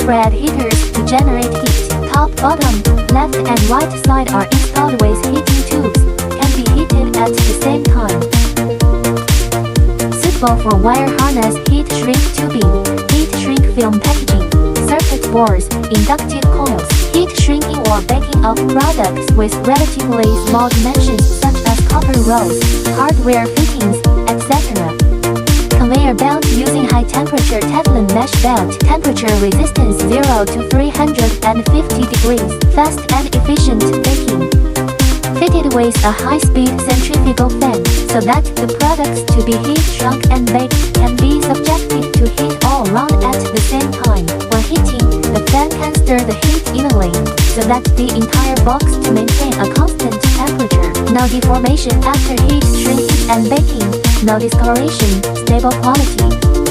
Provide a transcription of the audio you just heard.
infrared heaters to generate heat. Top, bottom, left and right side are installed with heating tubes, can be heated at the same time. Suitable for wire harness, heat shrink tubing, heat shrink film packaging, circuit boards, inductive coils, heat shrinking or baking of products with relatively small dimensions such as copper rods, hardware fittings, etc. Conveyor belt using high-temperature Teflon mesh belt. Temperature resistance 0 to 350 degrees. Fast and efficient baking. Fitted with a high-speed centrifugal fan, so that the products to be heat shrunk and baked can be subjected to heat all around at the same time. While heating, the fan can stir the heat evenly, so that the entire box to maintain a constant temperature. No deformation after heat shrinking and baking. No discoloration, stable quality.